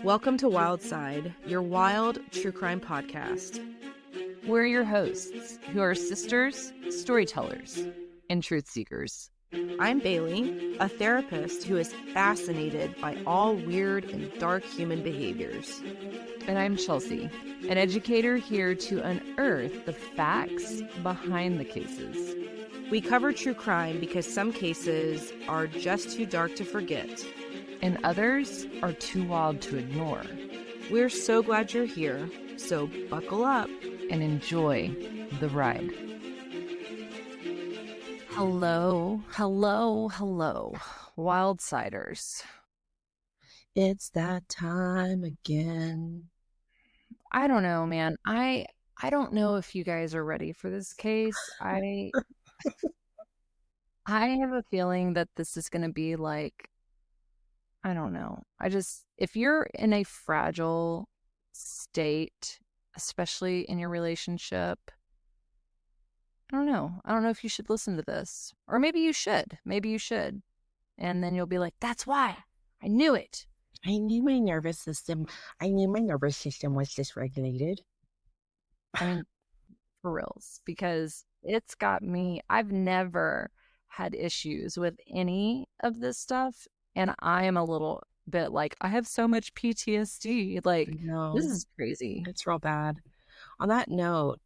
Welcome to Wildcide, your wild true crime podcast. We're your hosts, who are sisters, storytellers, and truth seekers. I'm Bailey, a therapist who is fascinated by all weird and dark human behaviors. And I'm Chelsea, an educator here to unearth the facts behind the cases. We cover true crime because some cases are just too dark to forget, and others are too wild to ignore. We're so glad you're here, so buckle up and enjoy the ride. Hello, Wildsiders. It's that time again. I don't know, man. I don't know if you guys are ready for this case. I have a feeling that this is going to be like, I don't know. If you're in a fragile state, especially in your relationship, I don't know. I don't know if you should listen to this. Or maybe you should. And then you'll be like, that's why. I knew it. I knew my nervous system was dysregulated. I mean, for reals. Because it's got me. I've never had issues with any of this stuff. And I am a little bit like, I have so much PTSD. Like, this is crazy. It's real bad. On that note,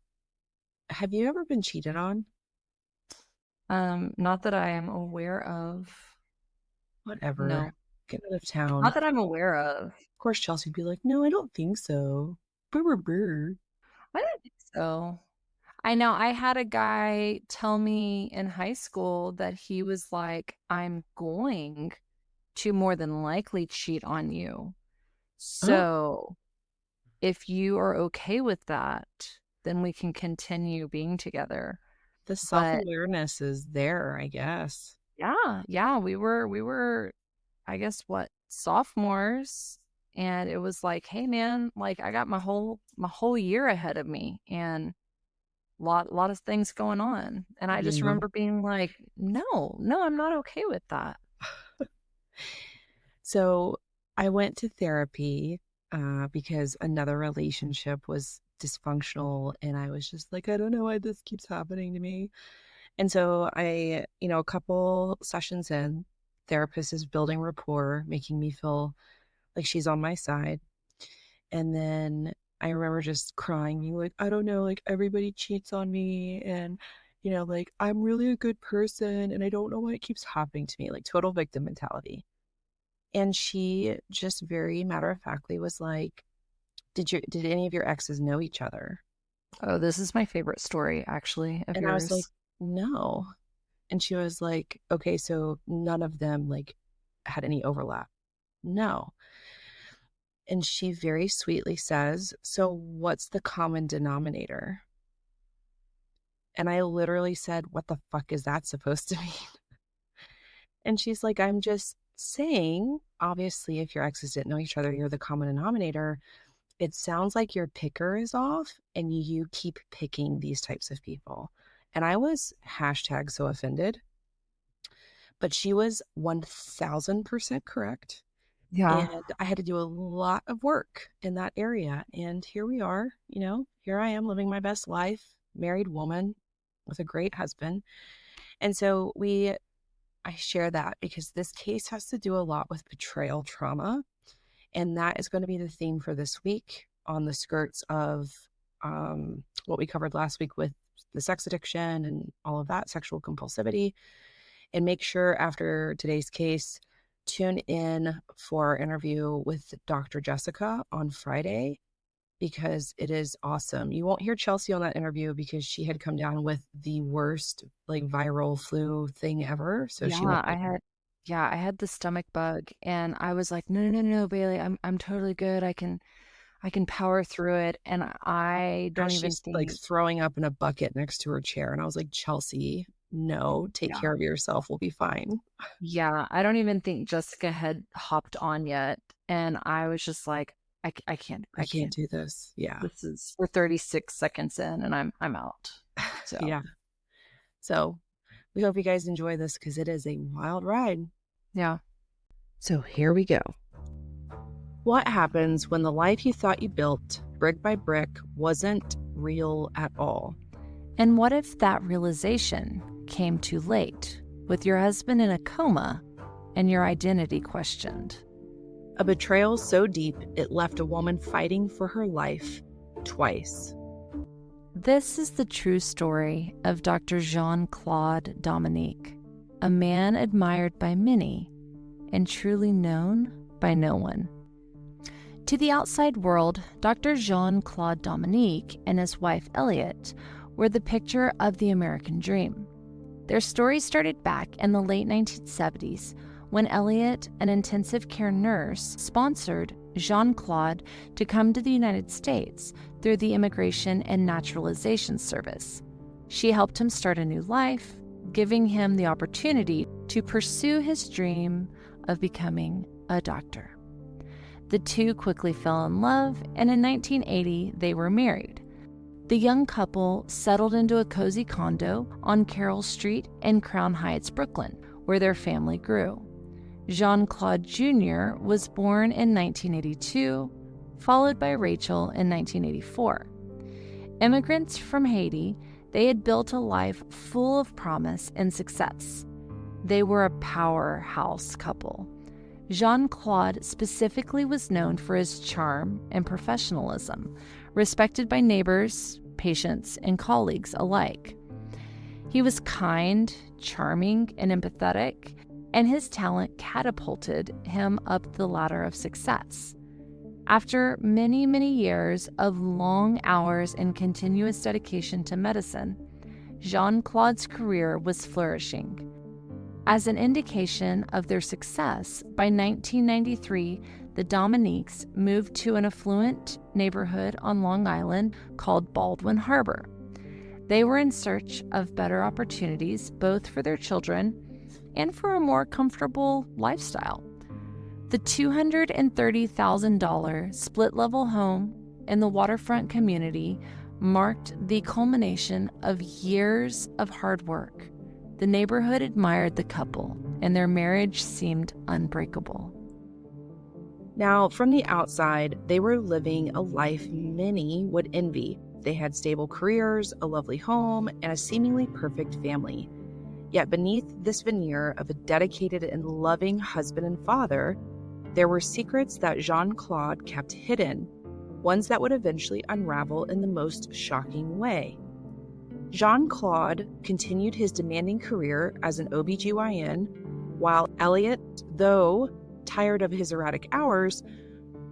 have you ever been cheated on? Not that I am aware of. Whatever. No. Get out of town. Not that I'm aware of. Of course, Chelsea would be like, no, I don't think so. Brr. I don't think so. I know I had a guy tell me in high school that he was like, I'm going to more than likely cheat on you. So if you are okay with that, then we can continue being together. The self-awareness is there, I guess. Yeah. We were, I guess, sophomores. And it was like, hey man, like I got my whole year ahead of me and lot of things going on. And I just remember being like, no, I'm not okay with that. So I went to therapy because another relationship was dysfunctional, and I was just like, I don't know why this keeps happening to me. And so I, a couple sessions in, therapist is building rapport, making me feel like she's on my side. And then I remember just crying, being like, I don't know, like everybody cheats on me, and like I'm really a good person and I don't know why it keeps happening to me, like total victim mentality. And she just very matter-of-factly was like, did any of your exes know each other? Oh, this is my favorite story, actually, of and yours. I was like, no. And she was like, okay, so none of them like had any overlap? No. And she very sweetly says, so what's the common denominator? And I literally said, what the fuck is that supposed to mean? And she's like, I'm just saying, obviously, if your exes didn't know each other, you're the common denominator. It sounds like your picker is off and you keep picking these types of people. And I was # so offended. But she was 1000% correct. Yeah. And I had to do a lot of work in that area. And here we are, here I am living my best life, married woman with a great husband. And so I share that because this case has to do a lot with betrayal trauma. And that is going to be the theme for this week, on the skirts of what we covered last week with the sex addiction and all of that, sexual compulsivity. And make sure after today's case, tune in for our interview with Dr. Jessica on Friday, because it is awesome. You won't hear Chelsea on that interview because she had come down with the worst like viral flu thing ever. So I had the stomach bug, and I was like, no, Bailey, I'm totally good. I can power through it. And I don't even think, like throwing up in a bucket next to her chair. And I was like, Chelsea, no, take care of yourself. We'll be fine. Yeah. I don't even think Jessica had hopped on yet. And I was just like, I can't do this. Yeah. We're 36 seconds in and I'm out. So yeah. So we hope you guys enjoy this because it is a wild ride. Yeah. So here we go. What happens when the life you thought you built, brick by brick, wasn't real at all? And what if that realization came too late, with your husband in a coma and your identity questioned? A betrayal so deep it left a woman fighting for her life twice. This is the true story of Dr. Jean-Claude Dominique, a man admired by many and truly known by no one. To the outside world, Dr. Jean-Claude Dominique and his wife Eliette were the picture of the American dream. Their story started back in the late 1970s when Eliette, an intensive care nurse, sponsored Jean-Claude to come to the United States through the Immigration and Naturalization Service. She helped him start a new life, giving him the opportunity to pursue his dream of becoming a doctor. The two quickly fell in love, and in 1980, they were married. The young couple settled into a cozy condo on Carroll Street in Crown Heights, Brooklyn, where their family grew. Jean-Claude Jr. was born in 1982, followed by Rachel in 1984. Immigrants from Haiti, they had built a life full of promise and success. They were a powerhouse couple. Jean-Claude specifically was known for his charm and professionalism, respected by neighbors, patients, and colleagues alike. He was kind, charming, and empathetic, and his talent catapulted him up the ladder of success. After many, many years of long hours and continuous dedication to medicine, Jean-Claude's career was flourishing. As an indication of their success, by 1993, the Dominiques moved to an affluent neighborhood on Long Island called Baldwin Harbor. They were in search of better opportunities, both for their children and for a more comfortable lifestyle. The $230,000 split-level home in the waterfront community marked the culmination of years of hard work. The neighborhood admired the couple, and their marriage seemed unbreakable. Now, from the outside, they were living a life many would envy. They had stable careers, a lovely home, and a seemingly perfect family. Yet beneath this veneer of a dedicated and loving husband and father, there were secrets that Jean-Claude kept hidden, ones that would eventually unravel in the most shocking way. Jean-Claude continued his demanding career as an OB-GYN, while Eliette, though tired of his erratic hours,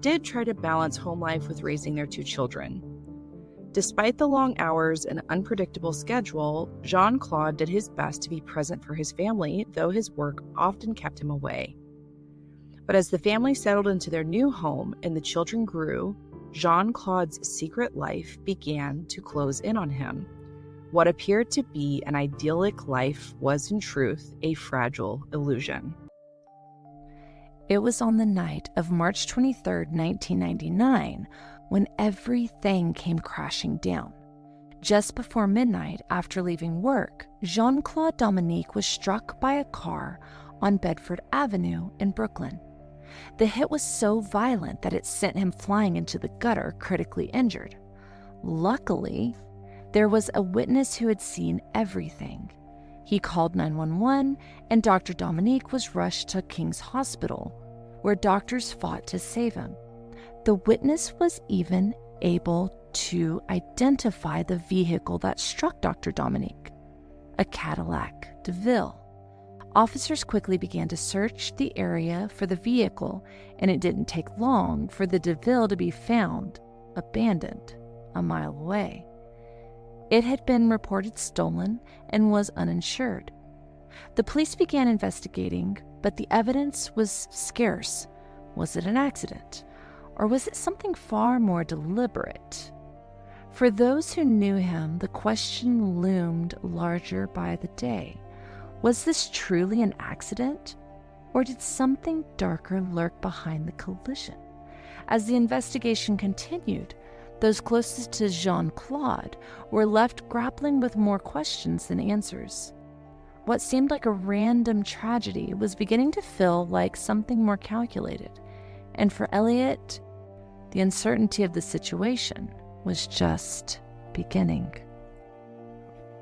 did try to balance home life with raising their two children. Despite the long hours and unpredictable schedule, Jean-Claude did his best to be present for his family, though his work often kept him away. But as the family settled into their new home and the children grew, Jean-Claude's secret life began to close in on him. What appeared to be an idyllic life was, in truth, a fragile illusion. It was on the night of March 23, 1999, when everything came crashing down. Just before midnight, after leaving work, Jean-Claude Dominique was struck by a car on Bedford Avenue in Brooklyn. The hit was so violent that it sent him flying into the gutter, critically injured. Luckily, there was a witness who had seen everything. He called 911, and Dr. Dominique was rushed to King's Hospital, where doctors fought to save him. The witness was even able to identify the vehicle that struck Dr. Dominique, a Cadillac DeVille. Officers quickly began to search the area for the vehicle, and it didn't take long for the DeVille to be found, abandoned, a mile away. It had been reported stolen and was uninsured. The police began investigating, but the evidence was scarce. Was it an accident? Or was it something far more deliberate? For those who knew him, the question loomed larger by the day. Was this truly an accident? Or did something darker lurk behind the collision? As the investigation continued, those closest to Jean-Claude were left grappling with more questions than answers. What seemed like a random tragedy was beginning to feel like something more calculated. And for Eliette, the uncertainty of the situation was just beginning.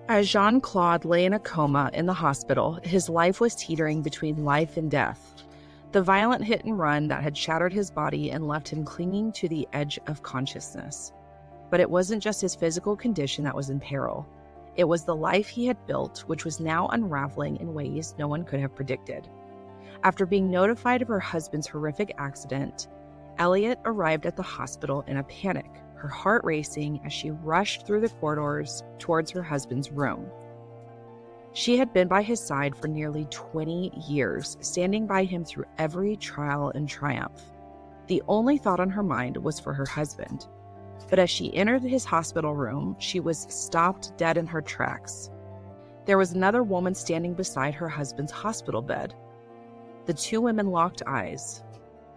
As Jean-Claude lay in a coma in the hospital, his life was teetering between life and death. The violent hit and run that had shattered his body and left him clinging to the edge of consciousness. But it wasn't just his physical condition that was in peril. It was the life he had built, which was now unraveling in ways no one could have predicted. After being notified of her husband's horrific accident, Eliette arrived at the hospital in a panic, her heart racing as she rushed through the corridors towards her husband's room. She had been by his side for nearly 20 years, standing by him through every trial and triumph. The only thought on her mind was for her husband. But as she entered his hospital room, she was stopped dead in her tracks. There was another woman standing beside her husband's hospital bed. The two women locked eyes.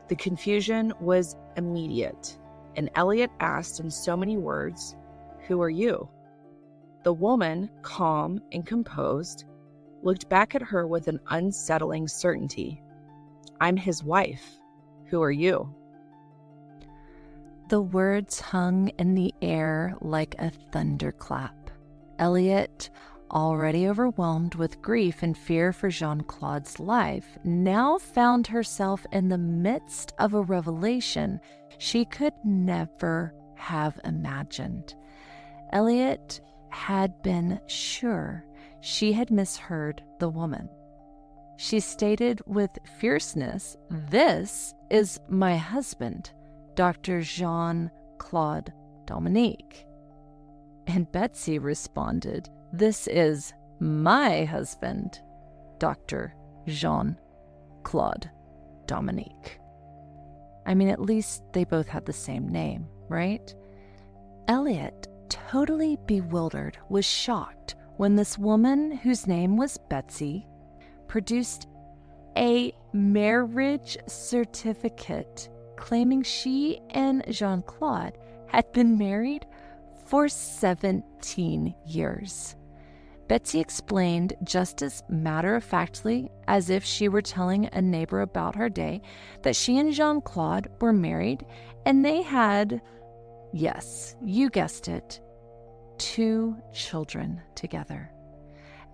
The confusion was immediate, and Eliette asked in so many words, "Who are you?" The woman, calm and composed, looked back at her with an unsettling certainty. "I'm his wife. Who are you?" The words hung in the air like a thunderclap. Eliette, already overwhelmed with grief and fear for Jean-Claude's life, now found herself in the midst of a revelation she could never have imagined. Eliette had been sure she had misheard the woman. She stated with fierceness, "This is my husband, Dr. Jean-Claude Dominique." And Betsy responded, "This is my husband, Dr. Jean-Claude Dominique." I mean, at least they both had the same name, right? Eliette, totally bewildered, was shocked when this woman, whose name was Betsy, produced a marriage certificate claiming she and Jean-Claude had been married for 17 years. Betsy explained just as matter-of-factly as if she were telling a neighbor about her day that she and Jean-Claude were married and they had, yes, you guessed it, 2 children together.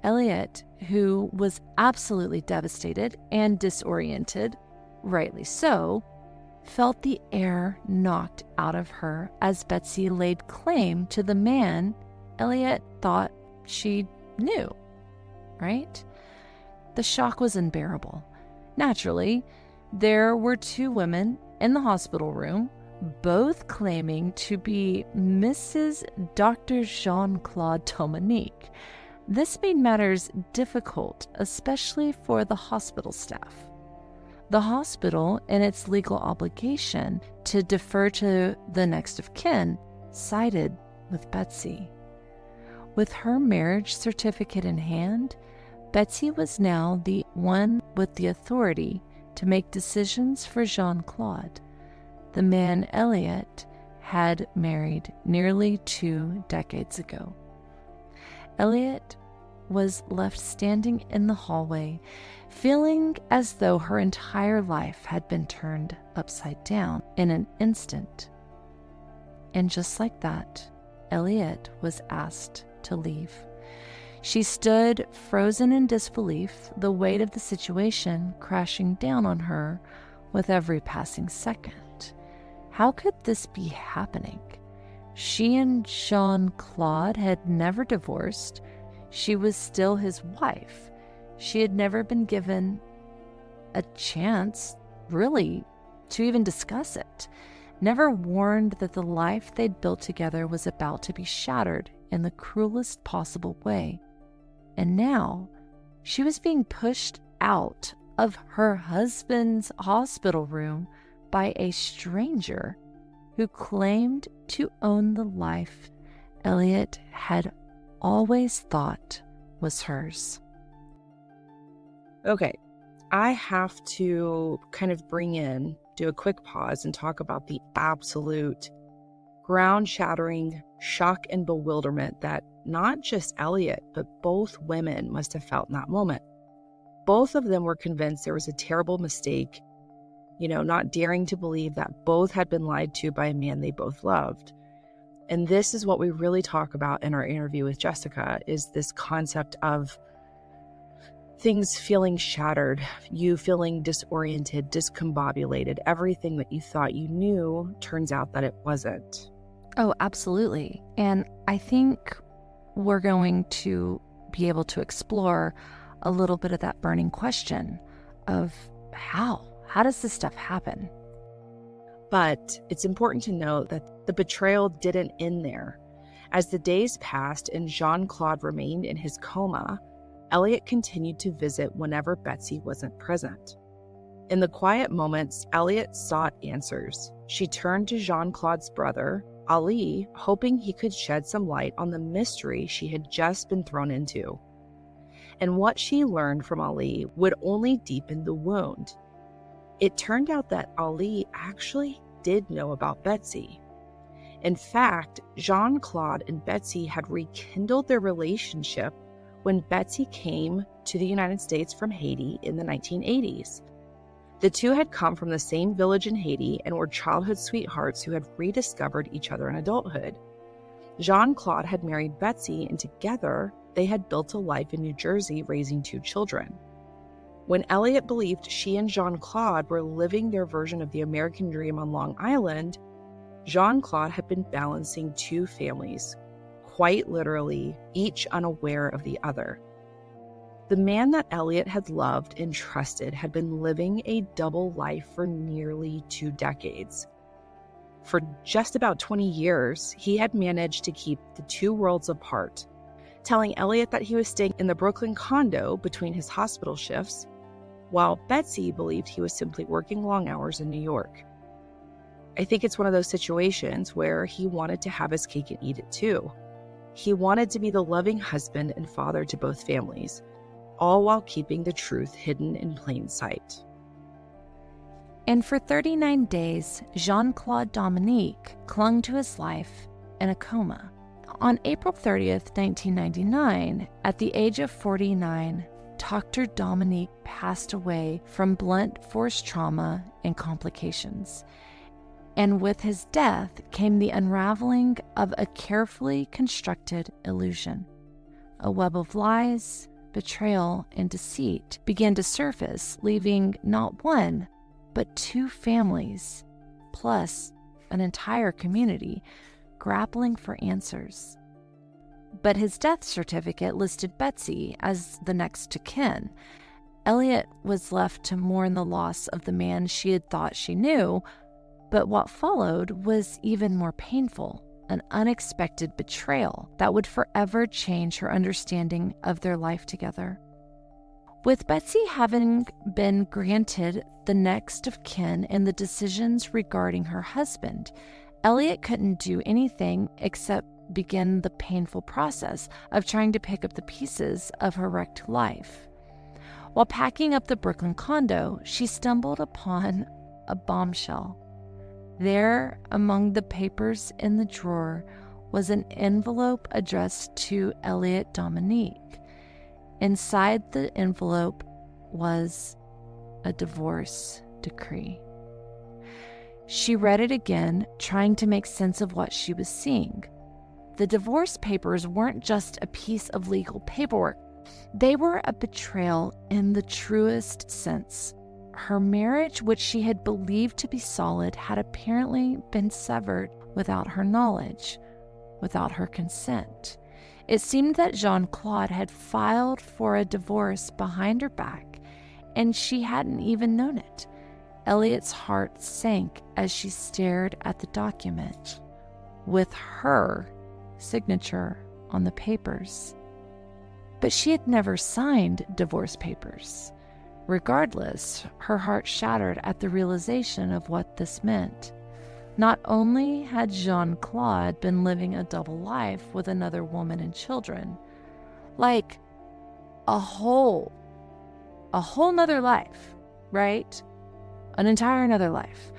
Eliette, who was absolutely devastated and disoriented, rightly so, felt the air knocked out of her as Betsy laid claim to the man Eliette thought she knew, right? The shock was unbearable. Naturally, there were 2 women in the hospital room, both claiming to be Mrs. Dr. Jean-Claude Dominique. This made matters difficult, especially for the hospital staff. The hospital, in its legal obligation to defer to the next of kin, sided with Betsy. With her marriage certificate in hand, Betsy was now the one with the authority to make decisions for Jean-Claude, the man Eliette had married nearly 2 decades ago. Eliette was left standing in the hallway, feeling as though her entire life had been turned upside down in an instant. And just like that, Eliette was asked to leave. She stood frozen in disbelief, the weight of the situation crashing down on her with every passing second. How could this be happening? She and Jean-Claude had never divorced. She was still his wife. She had never been given a chance, really, to even discuss it. Never warned that the life they'd built together was about to be shattered in the cruelest possible way. And now, she was being pushed out of her husband's hospital room by a stranger who claimed to own the life Eliette had always thought was hers. Okay, I have to kind of do a quick pause and talk about the absolute ground-shattering shock and bewilderment that not just Eliette, but both women must have felt in that moment. Both of them were convinced there was a terrible mistake. not daring to believe that both had been lied to by a man they both loved. And this is what we really talk about in our interview with Jessica, is this concept of things feeling shattered, you feeling disoriented, discombobulated. Everything that you thought you knew turns out that it wasn't. Oh, absolutely. And I think we're going to be able to explore a little bit of that burning question of how does this stuff happen? But it's important to note that the betrayal didn't end there. As the days passed and Jean-Claude remained in his coma, Eliette continued to visit whenever Betsy wasn't present. In the quiet moments, Eliette sought answers. She turned to Jean-Claude's brother, Ali, hoping he could shed some light on the mystery she had just been thrown into. And what she learned from Ali would only deepen the wound. It turned out that Ali actually did know about Betsy. In fact, Jean-Claude and Betsy had rekindled their relationship when Betsy came to the United States from Haiti in the 1980s. The two had come from the same village in Haiti and were childhood sweethearts who had rediscovered each other in adulthood. Jean-Claude had married Betsy, and together they had built a life in New Jersey, raising 2 children. When Eliette believed she and Jean-Claude were living their version of the American dream on Long Island, Jean-Claude had been balancing 2 families, quite literally, each unaware of the other. The man that Eliette had loved and trusted had been living a double life for nearly 2 decades. For just about 20 years, he had managed to keep the 2 worlds apart, telling Eliette that he was staying in the Brooklyn condo between his hospital shifts, while Betsy believed he was simply working long hours in New York. I think it's one of those situations where he wanted to have his cake and eat it too. He wanted to be the loving husband and father to both families, all while keeping the truth hidden in plain sight. And for 39 days, Jean-Claude Dominique clung to his life in a coma. On April 30th, 1999, at the age of 49, Dr. Dominique passed away from blunt force trauma and complications. And with his death came the unraveling of a carefully constructed illusion. A web of lies, betrayal, and deceit began to surface, leaving not 1, but 2 families, plus an entire community, grappling for answers. But his death certificate listed Betsy as the next of kin. Eliette was left to mourn the loss of the man she had thought she knew, but what followed was even more painful, an unexpected betrayal that would forever change her understanding of their life together. With Betsy having been granted the next of kin and the decisions regarding her husband, Eliette couldn't do anything except begin the painful process of trying to pick up the pieces of her wrecked life. While packing up the Brooklyn condo, she stumbled upon a bombshell. There, among the papers in the drawer, was an envelope addressed to Eliette Dominique. Inside the envelope was a divorce decree. She read it again, trying to make sense of what she was seeing. The divorce papers weren't just a piece of legal paperwork. They were a betrayal in the truest sense. Her marriage, which she had believed to be solid, had apparently been severed without her knowledge, without her consent. It seemed that Jean-Claude had filed for a divorce behind her back, and she hadn't even known it. Eliette's heart sank as she stared at the document, with her signature on the papers. But she had never signed divorce papers. Regardless, her heart shattered at the realization of what this meant. Not only had Jean-Claude been living a double life with another woman and children, like a whole nother life, right? An entire another life.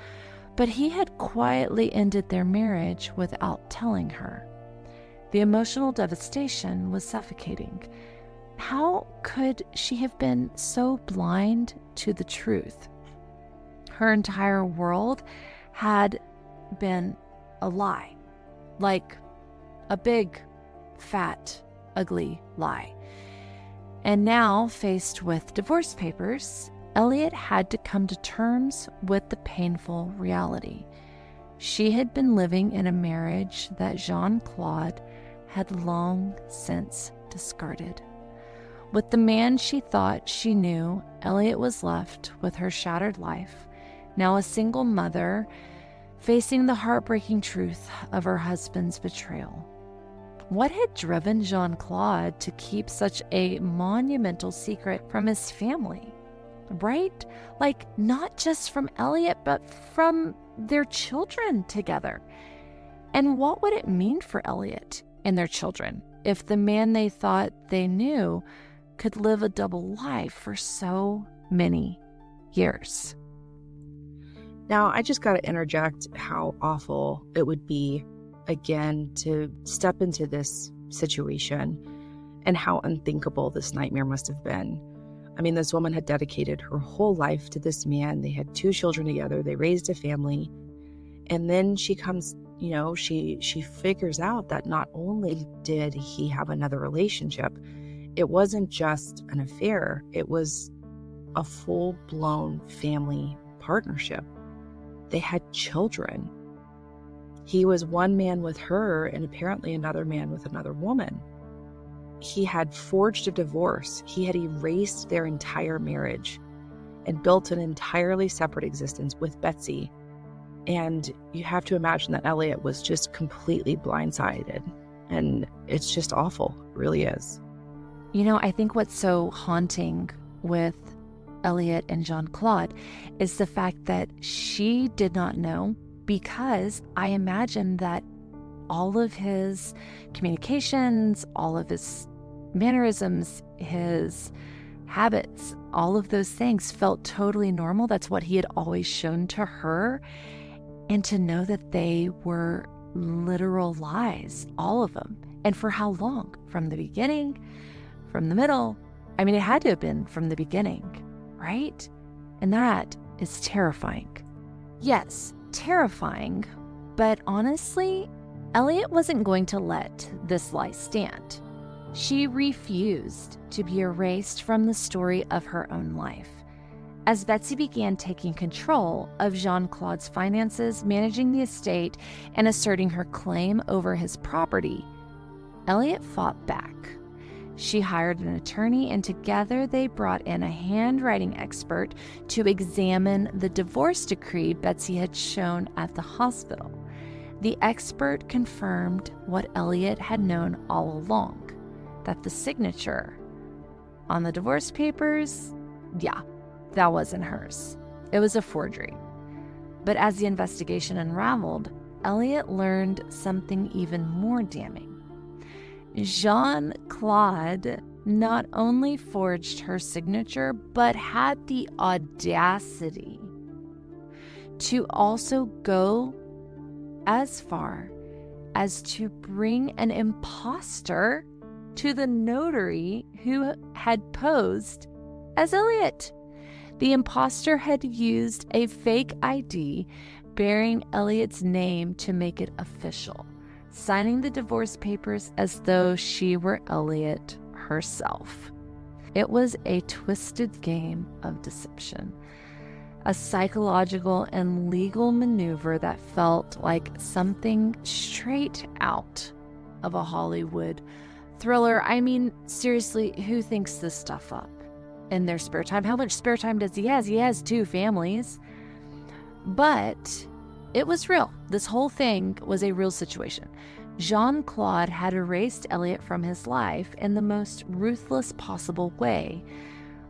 But he had quietly ended their marriage without telling her. The emotional devastation was suffocating. How could she have been so blind to the truth? her entire world had been a lie. Like a big, fat, ugly lie. And now, faced with divorce papers, Eliette had to come to terms with the painful reality. She had been living in a marriage that Jean-Claude had long since discarded. With the man she thought she knew, Eliette was left with her shattered life, now a single mother, facing the heartbreaking truth of her husband's betrayal. What had driven Jean-Claude to keep such a monumental secret from his family? Right? Like, not just from Eliette, but from their children together. And what would it mean for Eliette and their children if the man they thought they knew could live a double life for so many years? Now, I just got to interject how awful it would be, again, to step into this situation and how unthinkable this nightmare must have been. I mean, this woman had dedicated her whole life to this man. They had 2 children together. They raised a family. And then she comes, she figures out that not only did he have another relationship, it wasn't just an affair. It was a full-blown family partnership. They had children. He was one man with her and apparently another man with another woman. He had forged a divorce. He had erased their entire marriage and built an entirely separate existence with Betsy. And you have to imagine that Eliette was just completely blindsided. And it's just awful. It really is. I think what's so haunting with Eliette and Jean-Claude is the fact that she did not know, because I imagine that all of his communications, all of his mannerisms, his habits, all of those things felt totally normal. That's what he had always shown to her. And to know that they were literal lies, all of them. And for how long? From the beginning, from the middle. I mean, it had to have been from the beginning, right? And that is terrifying. Yes, terrifying, but honestly, Eliette wasn't going to let this lie stand. She refused to be erased from the story of her own life. As Betsy began taking control of Jean-Claude's finances, managing the estate, and asserting her claim over his property, Eliette fought back. She hired an attorney, and together they brought in a handwriting expert to examine the divorce decree Betsy had shown at the hospital. The expert confirmed what Eliette had known all along, that the signature on the divorce papers, that wasn't hers. It was a forgery. But as the investigation unraveled, Eliette learned something even more damning. Jean-Claude not only forged her signature, but had the audacity to also go as far as to bring an imposter to the notary who had posed as Eliette. The imposter had used a fake ID bearing Eliette's name to make it official, signing the divorce papers as though she were Eliette herself. It was a twisted game of deception, a psychological and legal maneuver that felt like something straight out of a Hollywood thriller. I mean, seriously, who thinks this stuff up in their spare time? How much spare time does he have? He has 2 families. But it was real. This whole thing was a real situation. Jean-Claude had erased Eliette from his life in the most ruthless possible way,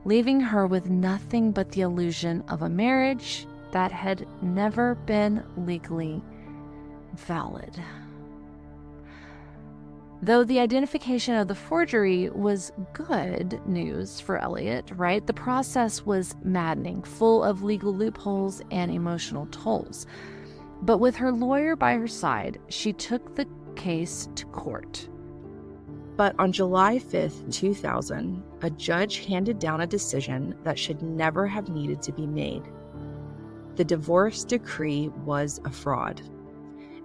leaving her with nothing but the illusion of a marriage that had never been legally valid. Though the identification of the forgery was good news for Eliette, right? The process was maddening, full of legal loopholes and emotional tolls. But with her lawyer by her side, she took the case to court. But on July 5th, 2000, a judge handed down a decision that should never have needed to be made. The divorce decree was a fraud.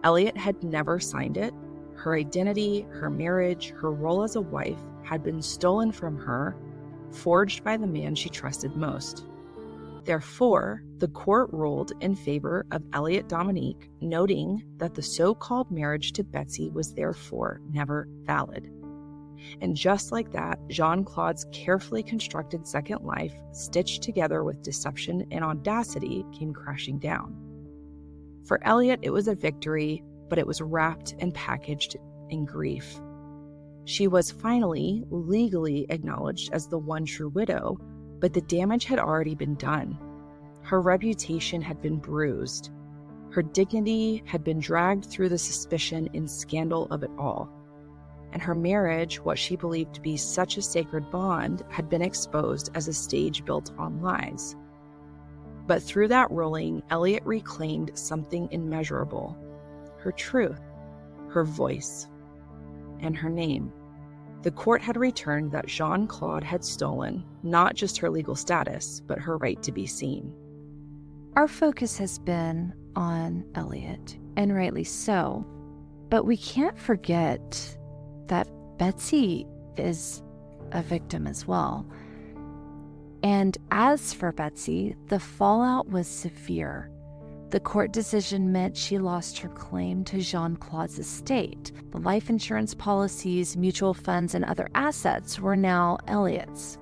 Eliette had never signed it. Her identity, her marriage, her role as a wife had been stolen from her, forged by the man she trusted most. Therefore, the court ruled in favor of Jean-Claude Dominique, noting that the so-called marriage to Betsy was therefore never valid. And just like that, Jean-Claude's carefully constructed second life, stitched together with deception and audacity, came crashing down. For Eliette, it was a victory, but it was wrapped and packaged in grief. She was finally legally acknowledged as the one true widow, but the damage had already been done. Her reputation had been bruised. Her dignity had been dragged through the suspicion and scandal of it all. And her marriage, what she believed to be such a sacred bond, had been exposed as a stage built on lies. But through that ruling, Eliette reclaimed something immeasurable: her truth, her voice, and her name. The court had returned that Jean-Claude had stolen not just her legal status, but her right to be seen. Our focus has been on Eliette, and rightly so, but we can't forget that Betsy is a victim as well. And as for Betsy, the fallout was severe. The court decision meant she lost her claim to Jean-Claude's estate. The life insurance policies, mutual funds, and other assets were now Eliette's.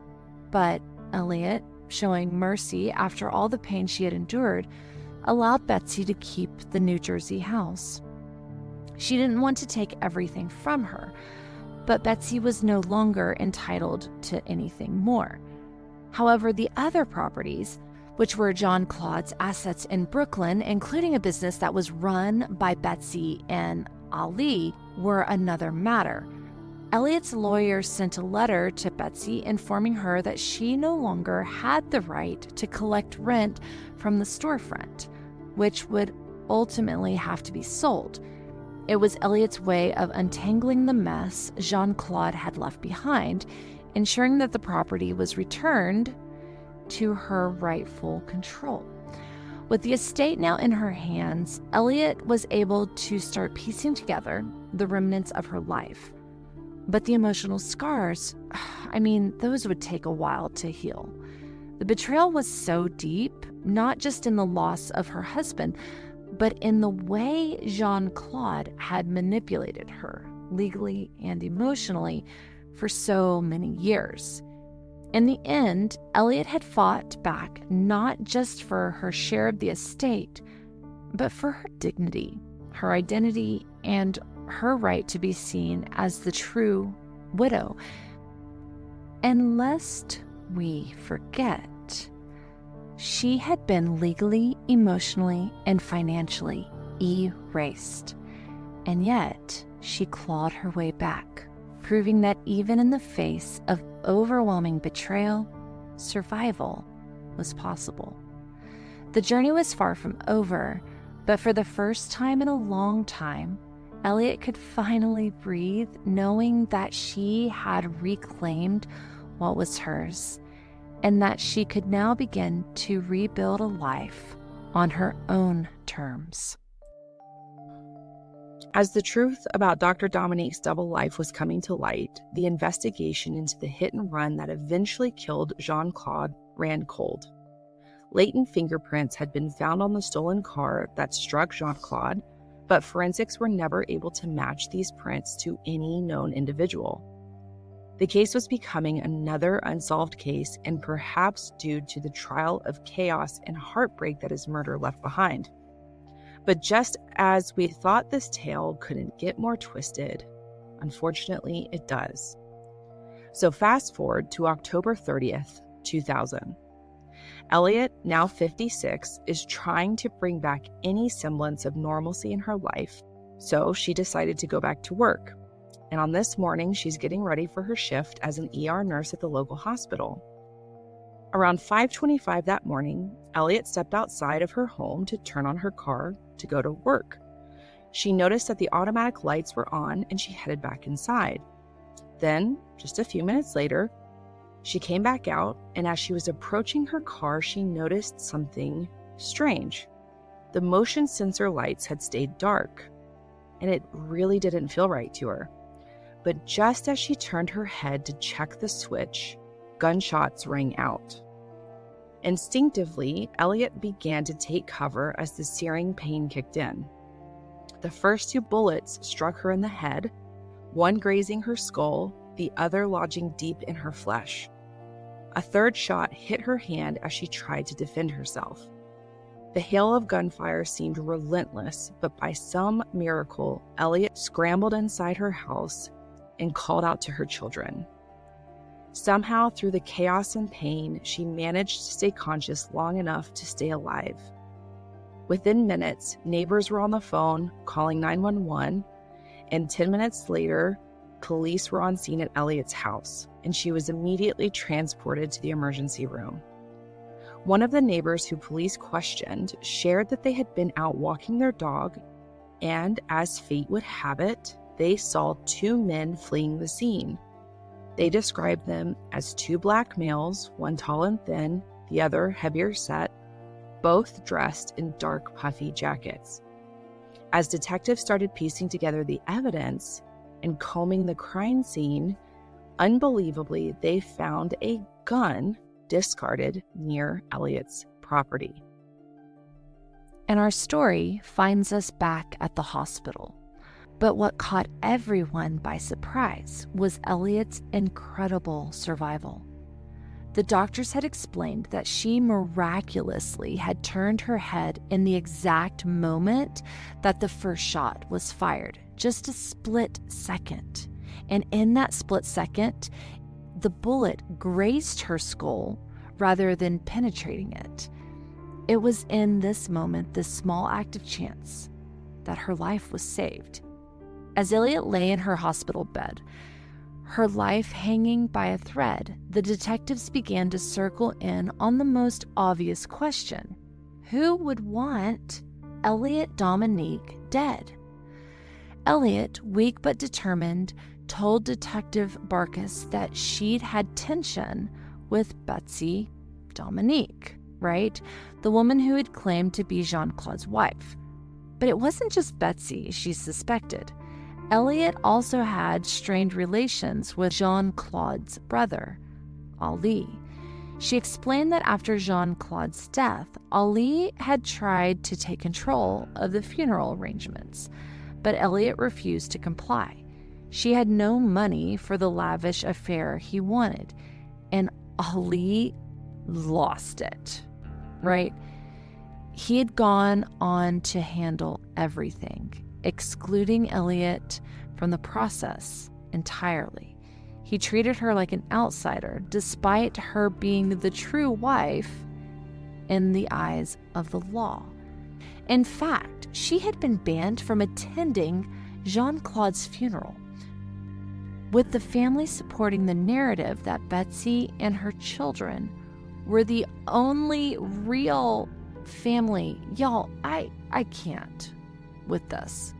But Eliette, showing mercy after all the pain she had endured, allowed Betsy to keep the New Jersey house. She didn't want to take everything from her, but Betsy was no longer entitled to anything more. However, the other properties, which were Jean-Claude's assets in Brooklyn, including a business that was run by Betsy and Ali, were another matter. Eliette's lawyer sent a letter to Betsy informing her that she no longer had the right to collect rent from the storefront, which would ultimately have to be sold. It was Eliette's way of untangling the mess Jean-Claude had left behind, ensuring that the property was returned to her rightful control. With the estate now in her hands, Eliette was able to start piecing together the remnants of her life. But the emotional scars, those would take a while to heal. The betrayal was so deep, not just in the loss of her husband, but in the way Jean-Claude had manipulated her, legally and emotionally, for so many years. In the end, Eliette had fought back not just for her share of the estate, but for her dignity, her identity, and her right to be seen as the true widow. And lest we forget, she had been legally, emotionally, and financially erased. And yet, she clawed her way back, proving that even in the face of overwhelming betrayal, survival was possible. The journey was far from over, but for the first time in a long time, Eliette could finally breathe, knowing that she had reclaimed what was hers, and that she could now begin to rebuild a life on her own terms. As the truth about Dr. Dominique's double life was coming to light, the investigation into the hit and run that eventually killed Jean-Claude ran cold. Latent fingerprints had been found on the stolen car that struck Jean-Claude, but forensics were never able to match these prints to any known individual. The case was becoming another unsolved case, and perhaps due to the trial of chaos and heartbreak that his murder left behind. But just as we thought this tale couldn't get more twisted, unfortunately it does. So fast forward to October 30th, 2000. Eliette, now 56, is trying to bring back any semblance of normalcy in her life, so she decided to go back to work. And on this morning, she's getting ready for her shift as an ER nurse at the local hospital. Around 5:25 that morning, Eliette stepped outside of her home to turn on her car to go to work. She noticed that the automatic lights were on and she headed back inside. Then, just a few minutes later, she came back out, and as she was approaching her car, she noticed something strange. The motion sensor lights had stayed dark, and it really didn't feel right to her. But just as she turned her head to check the switch, gunshots rang out. Instinctively, Eliette began to take cover as the searing pain kicked in. The first 2 bullets struck her in the head, one grazing her skull, the other lodging deep in her flesh. A third shot hit her hand as she tried to defend herself. The hail of gunfire seemed relentless, but by some miracle, Eliette scrambled inside her house and called out to her children. Somehow, through the chaos and pain, she managed to stay conscious long enough to stay alive. Within minutes, neighbors were on the phone calling 911, and 10 minutes later, police were on scene at Eliette's house, and she was immediately transported to the emergency room. One of the neighbors who police questioned shared that they had been out walking their dog, and as fate would have it, they saw 2 men fleeing the scene. They described them as 2 black males, one tall and thin, the other heavier set, both dressed in dark, puffy jackets. As detectives started piecing together the evidence and combing the crime scene, unbelievably, they found a gun discarded near Eliette's property. And our story finds us back at the hospital. But what caught everyone by surprise was Eliette's incredible survival. The doctors had explained that she miraculously had turned her head in the exact moment that the first shot was fired, just a split second. And in that split second, the bullet grazed her skull rather than penetrating it. It was in this moment, this small act of chance, that her life was saved. As Eliette lay in her hospital bed, her life hanging by a thread, the detectives began to circle in on the most obvious question. Who would want Jean-Claude Dominique dead? Eliette, weak but determined, told Detective Barkas that she'd had tension with Betsy Dominique, right? The woman who had claimed to be Jean-Claude's wife. But it wasn't just Betsy she suspected. Eliette also had strained relations with Jean-Claude's brother, Ali. She explained that after Jean-Claude's death, Ali had tried to take control of the funeral arrangements, but Eliette refused to comply. She had no money for the lavish affair he wanted, and Ali lost it, right? He had gone on to handle everything, excluding Eliette from the process entirely. He treated her like an outsider, despite her being the true wife in the eyes of the law. In fact, she had been banned from attending Jean-Claude's funeral, with the family supporting the narrative that Betsy and her children were the only real family. Y'all, I can't with this.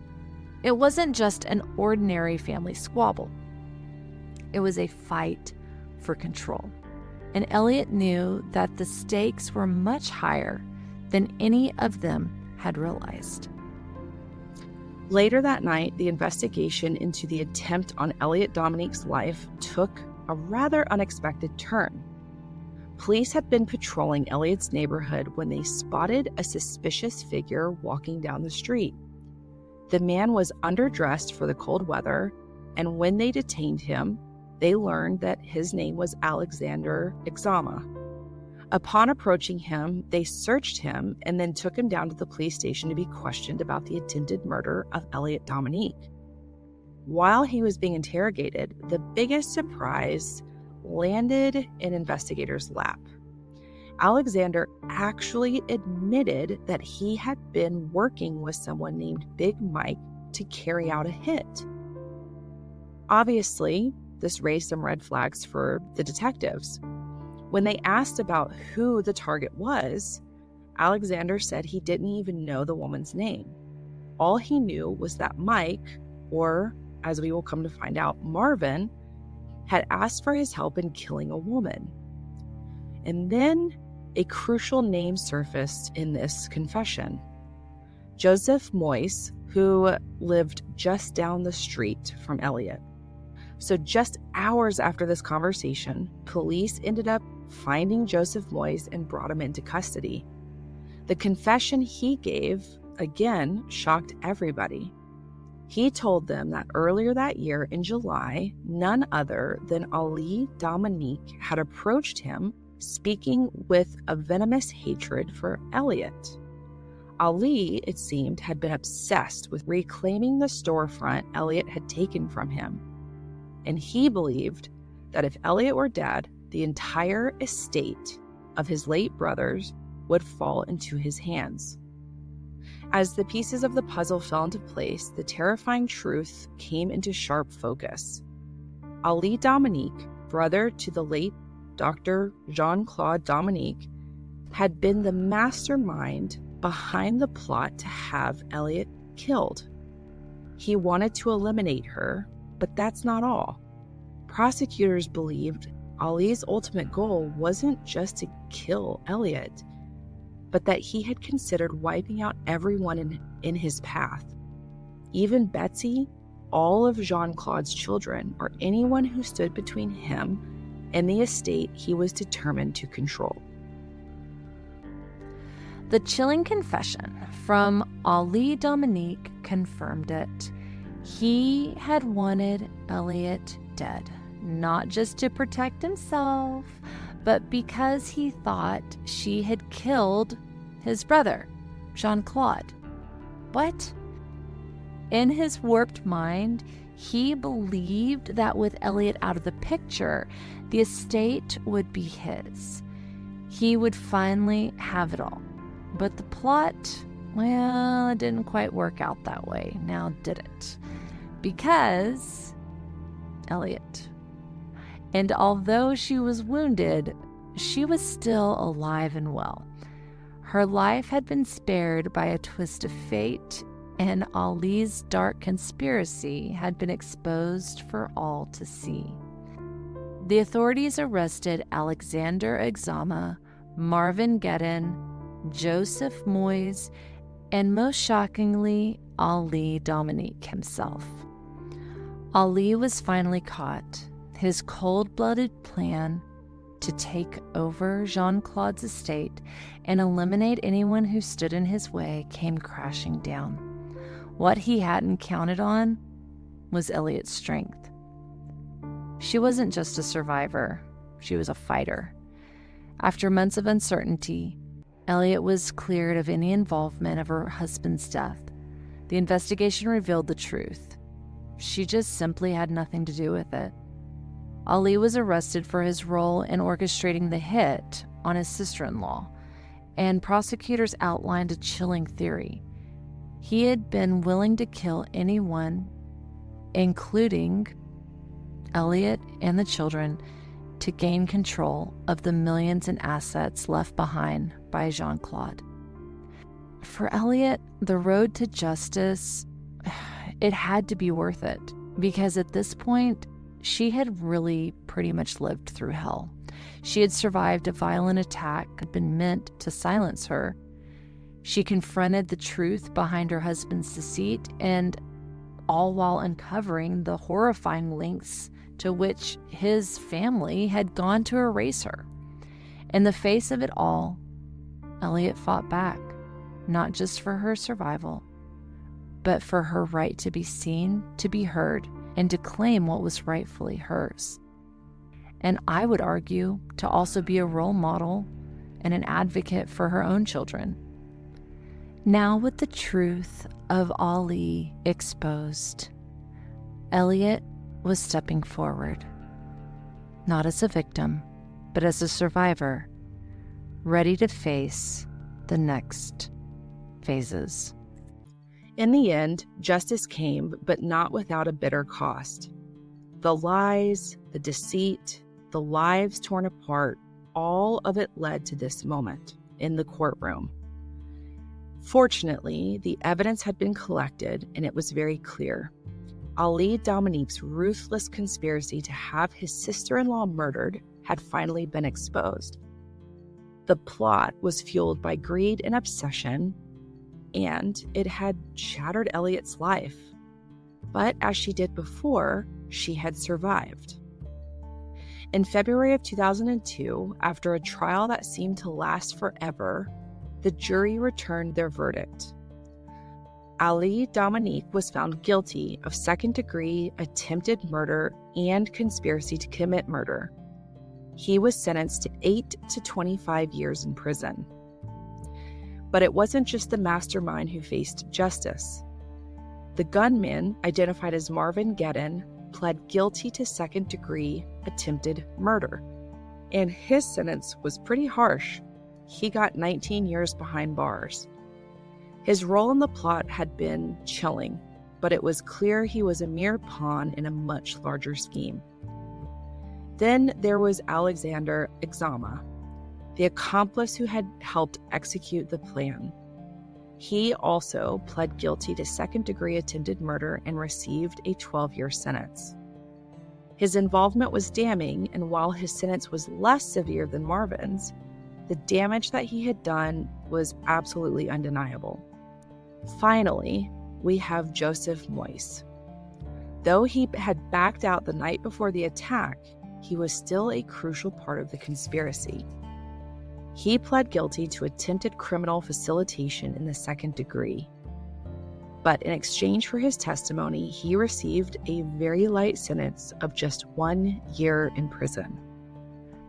It wasn't just an ordinary family squabble. It was a fight for control. And Eliette knew that the stakes were much higher than any of them had realized. Later that night, the investigation into the attempt on Jean-Claude Dominique's life took a rather unexpected turn. Police had been patrolling Eliette's neighborhood when they spotted a suspicious figure walking down the street. The man was underdressed for the cold weather, and when they detained him, they learned that his name was Alexander Exama. Upon approaching him, they searched him and then took him down to the police station to be questioned about the attempted murder of Jean-Claude Dominique. While he was being interrogated, the biggest surprise landed in investigators' lap. Alexander actually admitted that he had been working with someone named Big Mike to carry out a hit. Obviously, this raised some red flags for the detectives. When they asked about who the target was, Alexander said he didn't even know the woman's name. All he knew was that Mike, or as we will come to find out, Marvin, had asked for his help in killing a woman. And then a crucial name surfaced in this confession. Joseph Moyes, who lived just down the street from Eliette. So just hours after this conversation, police ended up finding Joseph Moyes and brought him into custody. The confession he gave, again, shocked everybody. He told them that earlier that year in July, none other than Jean-Claude Dominique had approached him, speaking with a venomous hatred for Eliette. Ali, it seemed, had been obsessed with reclaiming the storefront Eliette had taken from him. And he believed that if Eliette were dead, the entire estate of his late brothers would fall into his hands. As the pieces of the puzzle fell into place, the terrifying truth came into sharp focus. Jean-Claude Dominique, brother to the late Dr. Jean-Claude Dominique, had been the mastermind behind the plot to have Eliette killed. He wanted to eliminate her, but that's not all. Prosecutors believed Ali's ultimate goal wasn't just to kill Eliette, but that he had considered wiping out everyone in his path. Even Betsy, all of Jean-Claude's children, or anyone who stood between him and the estate he was determined to control. The chilling confession from Jean-Claude Dominique confirmed it. He had wanted Eliette dead, not just to protect himself, but because he thought she had killed his brother, Jean-Claude. What? In his warped mind, he believed that with Eliette out of the picture, the estate would be his. He would finally have it all. But the plot, well, it didn't quite work out that way, now did it? Because Eliette. And although she was wounded, she was still alive and well. Her life had been spared by a twist of fate, and Ali's dark conspiracy had been exposed for all to see. The authorities arrested Alexander Exama, Marvin Gedden, Joseph Moyes, and most shockingly, Jean-Claude Dominique himself. Ali was finally caught. His cold-blooded plan to take over Jean-Claude's estate and eliminate anyone who stood in his way came crashing down. What he hadn't counted on was Eliette's strength. She wasn't just a survivor, she was a fighter. After months of uncertainty, Eliette was cleared of any involvement of her husband's death. The investigation revealed the truth. She just simply had nothing to do with it. Ali was arrested for his role in orchestrating the hit on his sister-in-law, and prosecutors outlined a chilling theory. He had been willing to kill anyone, including Eliette and the children, to gain control of the millions in assets left behind by Jean-Claude. For Eliette, the road to justice, it had to be worth it, because at this point, she had really pretty much lived through hell. She had survived a violent attack that had been meant to silence her. She confronted the truth behind her husband's deceit, and all while uncovering the horrifying lengths to which his family had gone to erase her. In the face of it all, Eliette fought back, not just for her survival, but for her right to be seen, to be heard, and to claim what was rightfully hers. And I would argue to also be a role model and an advocate for her own children. Now, with the truth of Ali exposed, Eliette was stepping forward, not as a victim, but as a survivor, ready to face the next phases. In the end, justice came, but not without a bitter cost. The lies, the deceit, the lives torn apart, all of it led to this moment in the courtroom. Fortunately, the evidence had been collected, and it was very clear. Jean-Claude Dominique's ruthless conspiracy to have his sister-in-law murdered had finally been exposed. The plot was fueled by greed and obsession, and it had shattered Eliette's life. But as she did before, she had survived. In February of 2002, after a trial that seemed to last forever, the jury returned their verdict. Jean-Claude Dominique was found guilty of second-degree attempted murder and conspiracy to commit murder. He was sentenced to 8 to 25 years in prison. But it wasn't just the mastermind who faced justice. The gunman, identified as Marvin Gedden, pled guilty to second-degree attempted murder. And his sentence was pretty harsh. He got 19 years behind bars. His role in the plot had been chilling, but it was clear he was a mere pawn in a much larger scheme. Then there was Alexander Exama, the accomplice who had helped execute the plan. He also pled guilty to second-degree attempted murder and received a 12-year sentence. His involvement was damning, and while his sentence was less severe than Marvin's, the damage that he had done was absolutely undeniable. Finally, we have Joseph Moyse. Though he had backed out the night before the attack, he was still a crucial part of the conspiracy. He pled guilty to attempted criminal facilitation in the second degree. But in exchange for his testimony, he received a very light sentence of just 1 year in prison.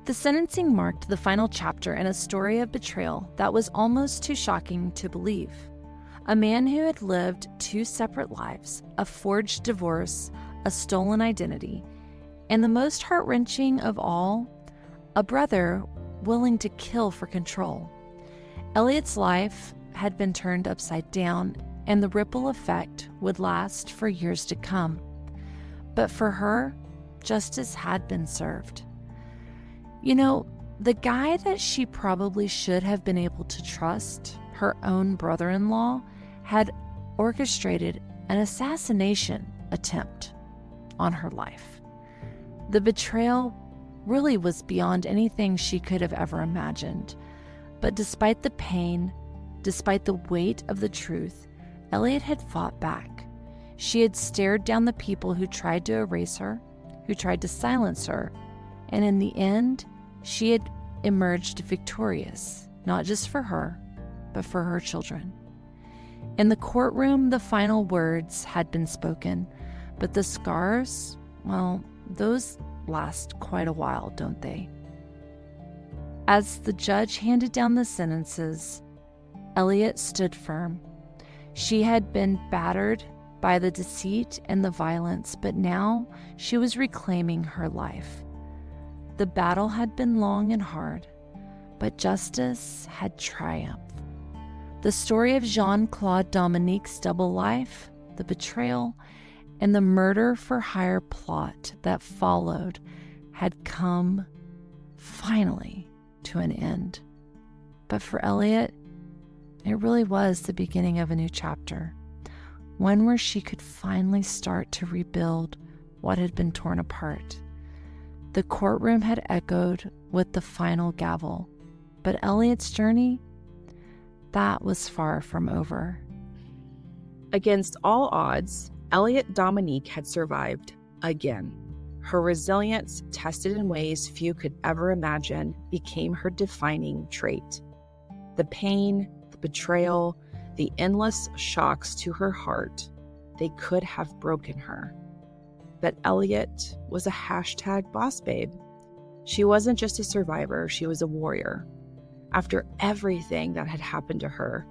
The sentencing marked the final chapter in a story of betrayal that was almost too shocking to believe. A man who had lived 2 separate lives, a forged divorce, a stolen identity, and the most heart-wrenching of all, a brother willing to kill for control. Eliette's life had been turned upside down, and the ripple effect would last for years to come. But for her, justice had been served. You know, the guy that she probably should have been able to trust, her own brother-in-law, had orchestrated an assassination attempt on her life. The betrayal really was beyond anything she could have ever imagined. But despite the pain, despite the weight of the truth, Eliette had fought back. She had stared down the people who tried to erase her, who tried to silence her, and in the end, she had emerged victorious, not just for her, but for her children. In the courtroom, the final words had been spoken, but the scars, well, those last quite a while, don't they? As the judge handed down the sentences, Eliette stood firm. She had been battered by the deceit and the violence, but now she was reclaiming her life. The battle had been long and hard, but justice had triumphed. The story of Jean-Claude Dominique's double life, the betrayal, and the murder-for-hire plot that followed had come, finally, to an end. But for Eliette, it really was the beginning of a new chapter, one where she could finally start to rebuild what had been torn apart. The courtroom had echoed with the final gavel, but Eliette's journey, that was far from over. Against all odds, Jean-Claude Dominique had survived again. Her resilience, tested in ways few could ever imagine, became her defining trait. The pain, the betrayal, the endless shocks to her heart, they could have broken her. But Eliette was a #boss babe. She wasn't just a survivor, she was a warrior. After everything that had happened to her,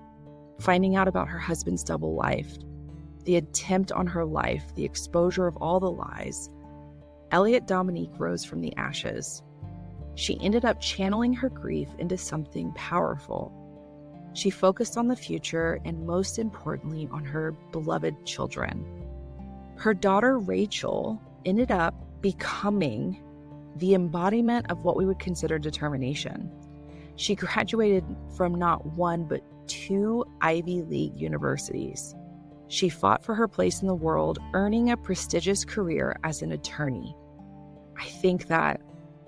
finding out about her husband's double life, the attempt on her life, the exposure of all the lies, Jean-Claude Dominique rose from the ashes. She ended up channeling her grief into something powerful. She focused on the future and, most importantly, on her beloved children. Her daughter, Rachel, ended up becoming the embodiment of what we would consider determination. She graduated from not 1, but 2 Ivy League universities. She fought for her place in the world, earning a prestigious career as an attorney. I think that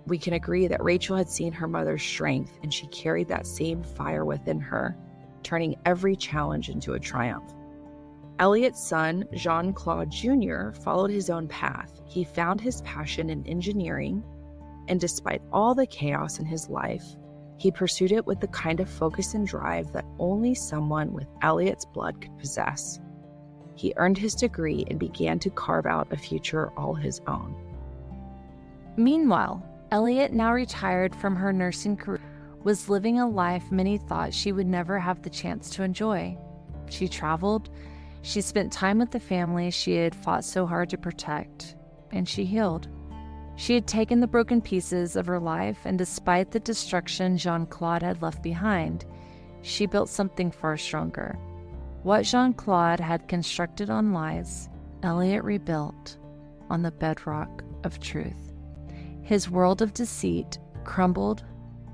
we can agree that Rachel had seen her mother's strength, and she carried that same fire within her, turning every challenge into a triumph. Eliette's son, Jean-Claude Jr., followed his own path. He found his passion in engineering, and despite all the chaos in his life, he pursued it with the kind of focus and drive that only someone with Eliette's blood could possess. He earned his degree and began to carve out a future all his own. Meanwhile, Eliette, now retired from her nursing career, was living a life many thought she would never have the chance to enjoy. She traveled, she spent time with the family she had fought so hard to protect, and she healed. She had taken the broken pieces of her life, and despite the destruction Jean-Claude had left behind, she built something far stronger. What Jean-Claude had constructed on lies, Eliette rebuilt on the bedrock of truth. His world of deceit crumbled,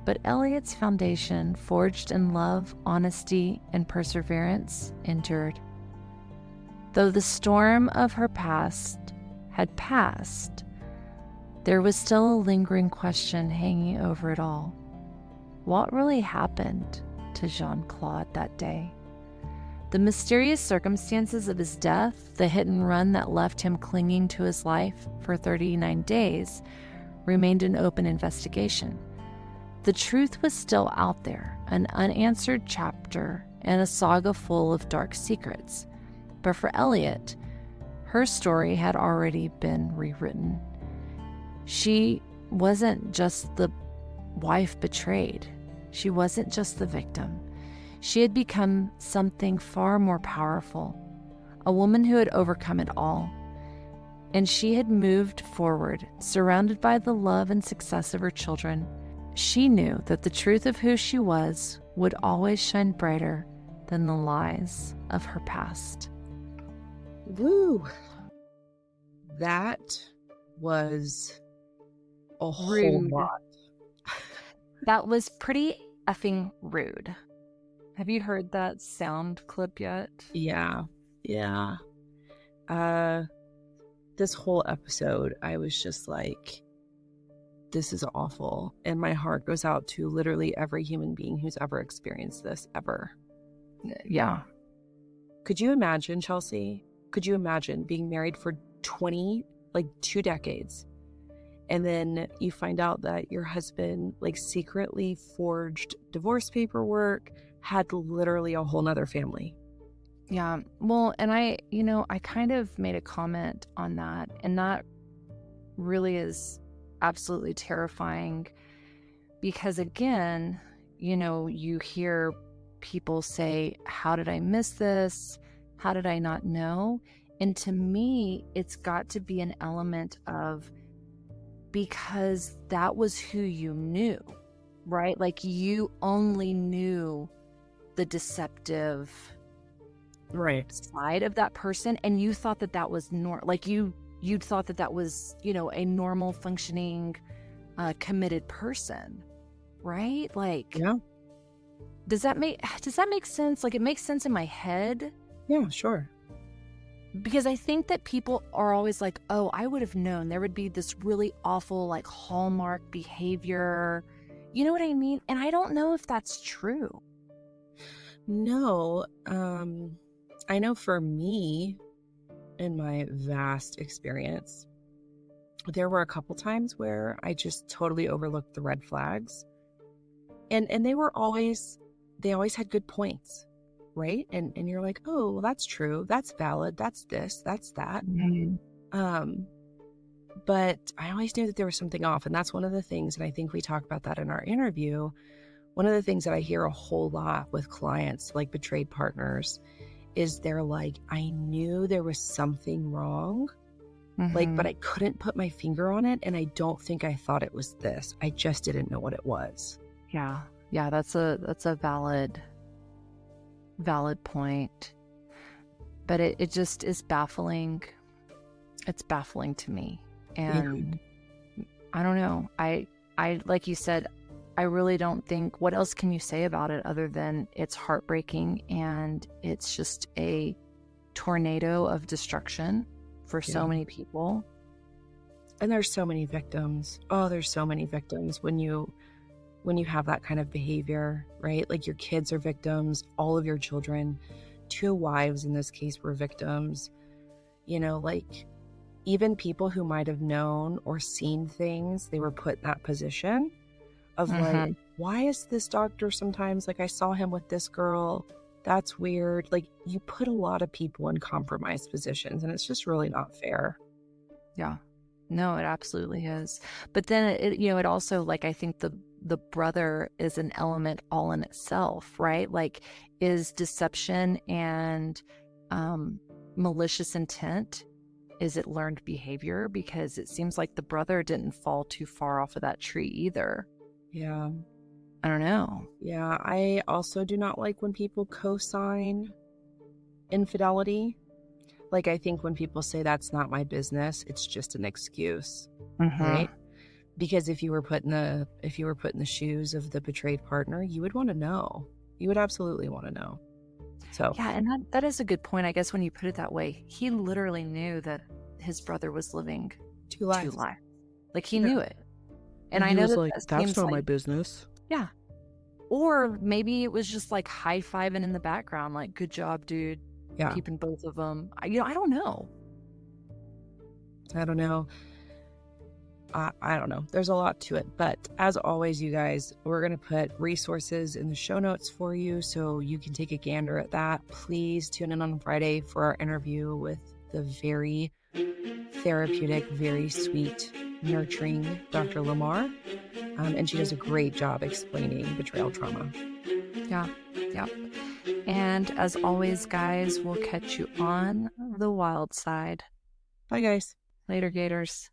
but Eliette's foundation, forged in love, honesty, and perseverance, endured. Though the storm of her past had passed, there was still a lingering question hanging over it all. What really happened to Jean-Claude that day? The mysterious circumstances of his death, the hit and run that left him clinging to his life for 39 days, remained an open investigation. The truth was still out there, an unanswered chapter and a saga full of dark secrets. But for Eliette, her story had already been rewritten. She wasn't just the wife betrayed. She wasn't just the victim. She had become something far more powerful, a woman who had overcome it all. And she had moved forward, surrounded by the love and success of her children. She knew that the truth of who she was would always shine brighter than the lies of her past. Woo! That was a whole Rude. lot. That was pretty effing rude. Have you heard that sound clip yet? Yeah. This whole episode, I was just like, this is awful. And my heart goes out to literally every human being who's ever experienced this, ever. Yeah. Could you imagine, Chelsea? Could you imagine being married for 2 decades, and then you find out that your husband secretly forged divorce paperwork, had literally a whole nother family? Yeah. Well, and I kind of made a comment on that, and that really is absolutely terrifying because, again, you hear people say, how did I miss this? How did I not know? And to me, it's got to be an element of, because that was who you knew, right? Like, you only knew the deceptive side of that person, and you thought that was normal. Like, you thought that was, a normal functioning, committed person, right? Like, Yeah. Does that make sense? Like, it makes sense in my head. Yeah, sure. Because I think that people are always like, oh, I would have known there would be this really awful, Hallmark behavior. You know what I mean? And I don't know if that's true. No. I know for me, in my vast experience, there were a couple times where I just totally overlooked the red flags. And they always had good points. Right? And you're like, oh, well, that's true. That's valid. That's this. That's that. Mm-hmm. But I always knew that there was something off. And that's one of the things, and I think we talk about that in our interview. One of the things that I hear a whole lot with clients, betrayed partners, is they're like, I knew there was something wrong, Mm-hmm. but I couldn't put my finger on it. And I don't think I thought it was this. I just didn't know what it was. Yeah. Yeah. That's a valid point, but it just is baffling. It's baffling to me, and I don't know. I like you said, I really don't think, what else can you say about it other than it's heartbreaking, and it's just a tornado of destruction for so many people. And there's so many victims. Oh, there's so many victims when you have that kind of behavior, right? Like your kids are victims, all of your children, 2 wives in this case were victims. You know, like even people who might have known or seen things, they were put in that position of like, why is this doctor sometimes like I saw him with this girl? That's weird. Like you put a lot of people in compromised positions and it's just really not fair. Yeah. No, it absolutely is. But then it also, like, I think the brother is an element all in itself, right? Like, is deception and malicious intent, is it learned behavior? Because it seems like the brother didn't fall too far off of that tree either. Yeah. I don't know. Yeah, I also do not like when people co-sign infidelity. Like, I think when people say that's not my business, it's just an excuse, right? Because if you were put in the shoes of the betrayed partner, you would want to know. You would absolutely want to know. So yeah, and that is a good point. I guess when you put it that way, he literally knew that his brother was living 2 lives. Like he knew it, and I he know was that like, that that's seems not my like, business. yeah. Or maybe it was just like high-fiving in the background, like, good job, dude. Yeah. Keeping both of them. I don't know. I don't know. I don't know. There's a lot to it. But as always, you guys, we're going to put resources in the show notes for you so you can take a gander at that. Please tune in on Friday for our interview with the very therapeutic, very sweet, nurturing Dr. Lamar. And she does a great job explaining betrayal trauma. Yeah. Yep. And as always, guys, we'll catch you on the wild side. Bye, guys. Later, Gators.